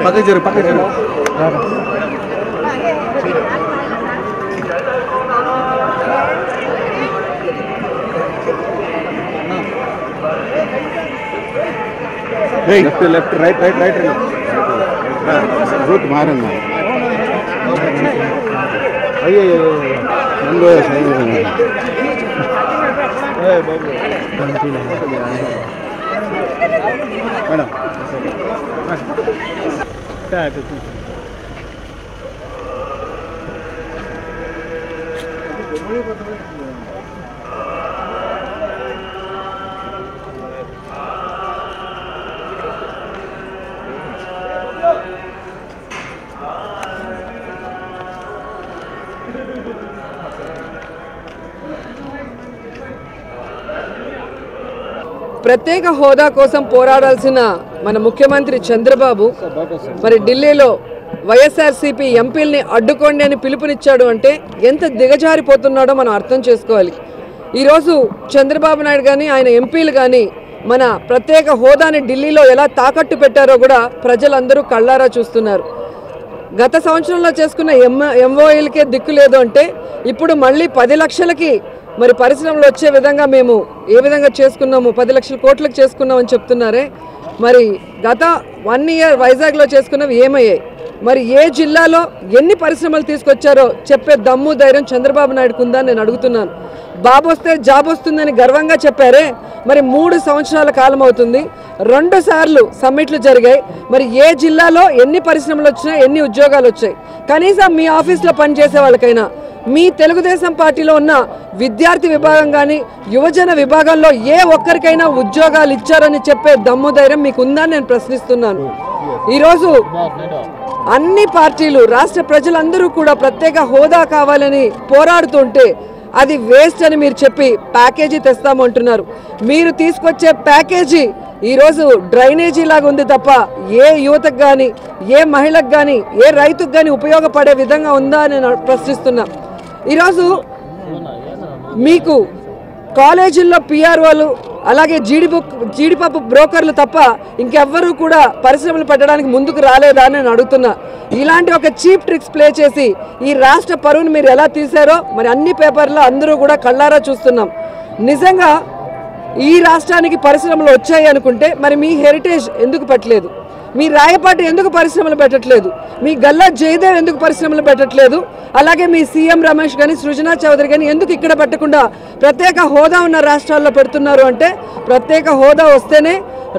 pakai jeruk left right root मारेंगे अये नंदो सही है बाबू मैडम क्या है ప్రత్యేక హోదా కోసం పోరాడాల్సిన మన ముఖ్యమంత్రి చంద్రబాబు మరి ఢిల్లీలో వైఎస్ఆర్సీపీ ఎంపీల్ని అడ్డుకోండి అని పిలుపునిచ్చాడు అంటే ఎంత దిగజారిపోతున్నాడో మనం అర్థం చేసుకోవాలి. ఈరోజు చంద్రబాబు నాయుడు కానీ ఆయన ఎంపీలు కానీ మన ప్రత్యేక హోదాని ఢిల్లీలో ఎలా తాకట్టు పెట్టారో కూడా ప్రజలందరూ కళ్ళారా చూస్తున్నారు. గత సంవత్సరంలో చేసుకున్న ఎంఓఏలకే దిక్కు లేదు అంటే ఇప్పుడు మళ్ళీ 10 లక్షలకి మరి పరిశ్రమలు వచ్చే విధంగా మేము ఏ విధంగా చేసుకున్నాము 10 లక్షల కోట్లకు చేసుకున్నామని చెప్తున్నారే. మరి గత 1 ఇయర్ వైజాగ్లో చేసుకున్నవి ఏమయ్యాయి? మరి ఏ జిల్లాలో ఎన్ని పరిశ్రమలు తీసుకొచ్చారో చెప్పే దమ్ము ధైర్యం చంద్రబాబు నాయుడుకు ఉందని నేను అడుగుతున్నాను. బాబు వస్తే జాబ్ వస్తుందని గర్వంగా చెప్పారే, మరి 3 సంవత్సరాల కాలం అవుతుంది, 2 సార్లు సమ్మిట్లు జరిగాయి. మరి ఏ జిల్లాలో ఎన్ని పరిశ్రమలు వచ్చినాయి, ఎన్ని ఉద్యోగాలు వచ్చాయి? కనీసం మీ ఆఫీస్లో పనిచేసే వాళ్ళకైనా, మీ తెలుగుదేశం పార్టీలో ఉన్న విద్యార్థి విభాగం కానీ యువజన విభాగంలో ఏ ఒక్కరికైనా ఉద్యోగాలు ఇచ్చారని చెప్పే దమ్ము ధైర్యం మీకు ఉందని నేను ప్రశ్నిస్తున్నాను. ఈరోజు అన్ని పార్టీలు రాష్ట్ర ప్రజలందరూ కూడా ప్రత్యేక హోదా కావాలని పోరాడుతుంటే అది వేస్ట్ అని మీరు చెప్పి ప్యాకేజీ తెస్తామంటున్నారు. మీరు తీసుకొచ్చే ప్యాకేజీ ఈరోజు డ్రైనేజీ లాగా ఉంది తప్ప ఏ యువతకు కానీ, ఏ మహిళకు కానీ, ఏ రైతుకు కానీ ఉపయోగపడే విధంగా ఉందా అని నేను ప్రశ్నిస్తున్నా. ఈరోజు మీకు కాలేజీల్లో పిఆర్ఓలు అలాగే జీడిపప్పు బ్రోకర్లు తప్ప ఇంకెవ్వరూ కూడా పరిశ్రమలు పెట్టడానికి ముందుకు రాలేదా అని నేను అడుగుతున్నా. ఇలాంటి ఒక చీప్ ట్రిక్స్ ప్లే చేసి ఈ రాష్ట్ర పరువును మీరు ఎలా తీశారో మరి అన్ని పేపర్లో అందరూ కూడా కళ్ళారా చూస్తున్నాం. నిజంగా ఈ రాష్ట్రానికి పరిశ్రమలు వచ్చాయి అనుకుంటే మరి మీ హెరిటేజ్ ఎందుకు పెట్టలేదు? మీ రాయపాటి ఎందుకు పరిశ్రమలు పెట్టట్లేదు? మీ గల్లా జయదేవ్ ఎందుకు పరిశ్రమలు పెట్టట్లేదు? అలాగే మీ సీఎం రమేష్ కానీ సృజనా చౌదరి కానీ ఎందుకు ఇక్కడ పెట్టకుండా ప్రత్యేక హోదా ఉన్న రాష్ట్రాల్లో పెడుతున్నారు? అంటే ప్రత్యేక హోదా వస్తేనే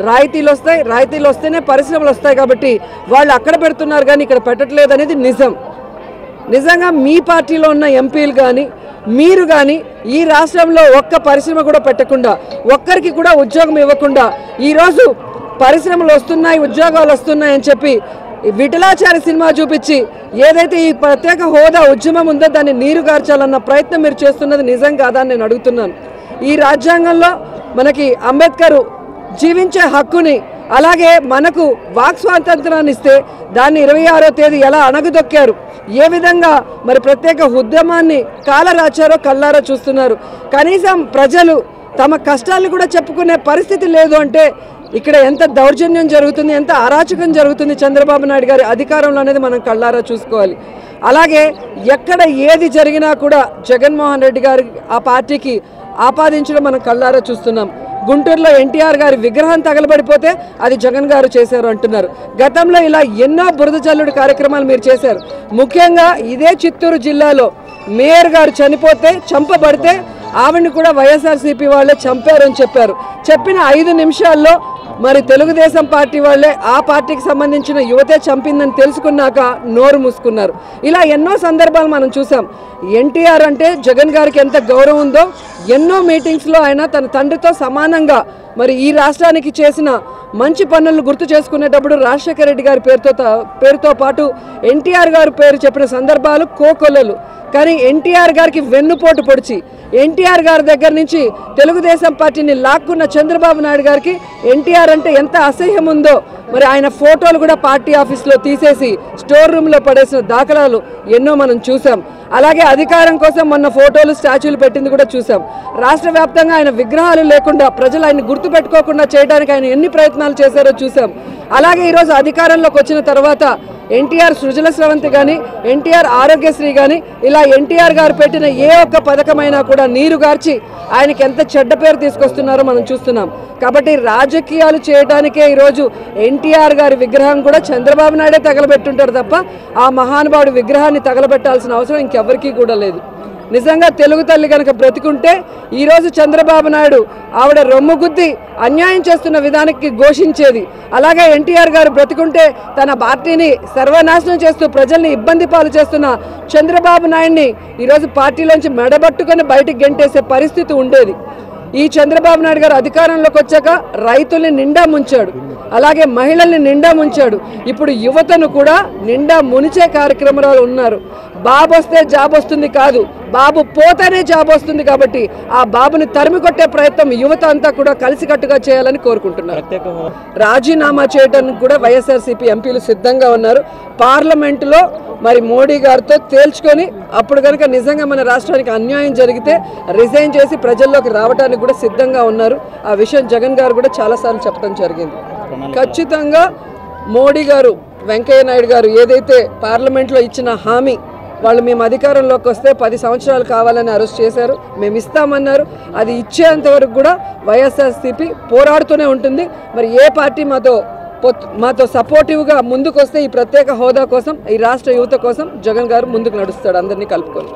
రాయితీలు వస్తాయి, రాయితీలు వస్తేనే పరిశ్రమలు వస్తాయి కాబట్టి వాళ్ళు అక్కడ పెడుతున్నారు కానీ ఇక్కడ పెట్టట్లేదు అనేది నిజం. నిజంగా మీ పార్టీలో ఉన్న ఎంపీలు కానీ మీరు కానీ ఈ రాష్ట్రంలో ఒక్క పరిశ్రమ కూడా పెట్టకుండా, ఒక్కరికి కూడా ఉద్యోగం ఇవ్వకుండా ఈరోజు పరిశ్రమలు వస్తున్నాయి, ఉద్యోగాలు వస్తున్నాయని చెప్పి విఠలాచారి సినిమా చూపించి ఏదైతే ఈ ప్రత్యేక హోదా ఉద్యమం ఉందో దాన్ని నీరు గార్చాలన్న ప్రయత్నం మీరు చేస్తున్నది నిజం కాదా అని నేను అడుగుతున్నాను. ఈ రాజ్యాంగంలో మనకి అంబేద్కర్ జీవించే హక్కుని అలాగే మనకు వాక్ స్వాతంత్రాన్ని ఇస్తే దాన్ని 26వ తేదీ ఎలా అణగదొక్కారు, ఏ విధంగా మరి ప్రత్యేక ఉద్యమాన్ని కాలరాచారో కళ్ళారో చూస్తున్నారు. కనీసం ప్రజలు తమ కష్టాలను కూడా చెప్పుకునే పరిస్థితి లేదు అంటే ఇక్కడ ఎంత దౌర్జన్యం జరుగుతుంది, ఎంత అరాచకం జరుగుతుంది చంద్రబాబు నాయుడు గారి అధికారంలో అనేది మనం కళ్ళారా చూసుకోవాలి. అలాగే ఎక్కడ ఏది జరిగినా కూడా జగన్మోహన్ రెడ్డి గారి ఆ పార్టీకి ఆపాదించడం మనం కళ్ళారా చూస్తున్నాం. గుంటూరులో ఎన్టీఆర్ గారి విగ్రహం తగలబడిపోతే అది జగన్ గారు చేశారు అంటున్నారు. గతంలో ఇలా ఎన్నో బురద జల్లుడు కార్యక్రమాలు మీరు చేశారు. ముఖ్యంగా ఇదే చిత్తూరు జిల్లాలో మేయర్ గారు చంపబడితే ఆవిడని కూడా వైఎస్ఆర్సీపీ వాళ్ళే చంపారని చెప్పారు. చెప్పిన 5 నిమిషాల్లో మరి తెలుగుదేశం పార్టీ వాళ్ళే ఆ పార్టీకి సంబంధించిన యువతే చంపిందని తెలుసుకున్నాక నోరు మూసుకున్నారు. ఇలా ఎన్నో సందర్భాలు మనం చూసాం. ఎన్టీఆర్ అంటే జగన్ గారికి ఎంత గౌరవం ఉందో ఎన్నో మీటింగ్స్లో ఆయన తన తండ్రితో సమానంగా మరి ఈ రాష్ట్రానికి చేసిన మంచి పనులను గుర్తు చేసుకునేటప్పుడు రాజశేఖర రెడ్డి గారి పేరుతో పాటు ఎన్టీఆర్ గారి పేరు చెప్పిన సందర్భాలు కోకొల్లలు. కానీ ఎన్టీఆర్ గారికి వెన్నుపోటు పొడిచి ఎన్టీఆర్ గారి దగ్గర నుంచి తెలుగుదేశం పార్టీని లాక్కున్న చంద్రబాబు నాయుడు గారికి ఎన్టీఆర్ అంటే ఎంత అసహ్యం ఉందో మరి ఆయన ఫోటోలు కూడా పార్టీ ఆఫీస్లో తీసేసి స్టోర్ రూమ్లో పడేసిన దాఖలాలు ఎన్నో మనం చూసాం. అలాగే అధికారం కోసం మొన్న ఫోటోలు స్టాచ్యూలు పెట్టింది కూడా చూసాం. రాష్ట్ర వ్యాప్తంగా ఆయన విగ్రహాలు లేకుండా ప్రజలు ఆయన గుర్తుపెట్టుకోకుండా చేయడానికి ఆయన ఎన్ని ప్రయత్నాలు చేశారో చూసాం. అలాగే ఈరోజు అధికారంలోకి వచ్చిన తర్వాత ఎన్టీఆర్ సృజల స్రవంతి కానీ ఎన్టీఆర్ ఆరోగ్యశ్రీ కానీ ఇలా ఎన్టీఆర్ గారు పెట్టిన ఏ ఒక్క పథకమైనా కూడా నీరు గార్చి ఆయనకి ఎంత చెడ్డ పేరు తీసుకొస్తున్నారో మనం చూస్తున్నాం. కాబట్టి రాజకీయాలు చేయడానికే ఈరోజు ఎన్టీఆర్ గారి విగ్రహం కూడా చంద్రబాబు నాయుడే తగలబెట్టుంటారు తప్ప ఆ మహానుభావుడి విగ్రహాన్ని తగలబెట్టాల్సిన అవసరం ఇంకెవరికీ కూడా లేదు. నిజంగా తెలుగు తల్లి కనుక బ్రతికుంటే ఈరోజు చంద్రబాబు నాయుడు ఆవిడ రొమ్ము గుద్ది అన్యాయం చేస్తున్న విధానానికి ఘోషించేది. అలాగే ఎన్టీఆర్ గారు బ్రతికుంటే తన పార్టీని సర్వనాశనం చేస్తూ ప్రజల్ని ఇబ్బంది పాలు చేస్తున్న చంద్రబాబు నాయుడిని ఈరోజు పార్టీలోంచి మెడబట్టుకొని బయటికి గెంటేసే పరిస్థితి ఉండేది. ఈ చంద్రబాబు నాయుడు గారు అధికారంలోకి వచ్చాక రైతుల్ని నిండా ముంచాడు, అలాగే మహిళల్ని నిండా ముంచాడు. ఇప్పుడు యువతను కూడా నిండా మునిచే కార్యక్రమాలు ఉన్నారు. బాబు వస్తే జాబ్ వస్తుంది కాదు, బాబు పోతేనే జాబ్ వస్తుంది. కాబట్టి ఆ బాబుని తరిమి కొట్టే ప్రయత్నం యువత అంతా కూడా కలిసికట్టుగా చేయాలని కోరుకుంటున్నారు. రాజీనామా చేయడానికి కూడా వైఎస్ఆర్సీపీ ఎంపీలు సిద్ధంగా ఉన్నారు. పార్లమెంటులో మరి మోడీ గారితో తేల్చుకొని అప్పుడు కనుక నిజంగా మన రాష్ట్రానికి అన్యాయం జరిగితే రిజైన్ చేసి ప్రజల్లోకి రావడానికి కూడా సిద్ధంగా ఉన్నారు. ఆ విషయం జగన్ గారు కూడా చాలాసార్లు చెప్పడం జరిగింది. ఖచ్చితంగా మోడీ గారు వెంకయ్య నాయుడు గారు ఏదైతే పార్లమెంట్లో ఇచ్చిన హామీ, వాళ్ళు మేము అధికారంలోకి వస్తే 10 సంవత్సరాలు కావాలని అరెస్ట్ చేశారు, మేము ఇస్తామన్నారు. అది ఇచ్చేంత వరకు కూడా వైఎస్ఆర్సీపీ పోరాడుతూనే ఉంటుంది. మరి ఏ పార్టీ మాతో సపోర్టివ్గా ముందుకు వస్తే ఈ ప్రత్యేక హోదా కోసం, ఈ రాష్ట్ర యువత కోసం జగన్ గారు ముందుకు నడుస్తాడు అందరినీ కలుపుకొని.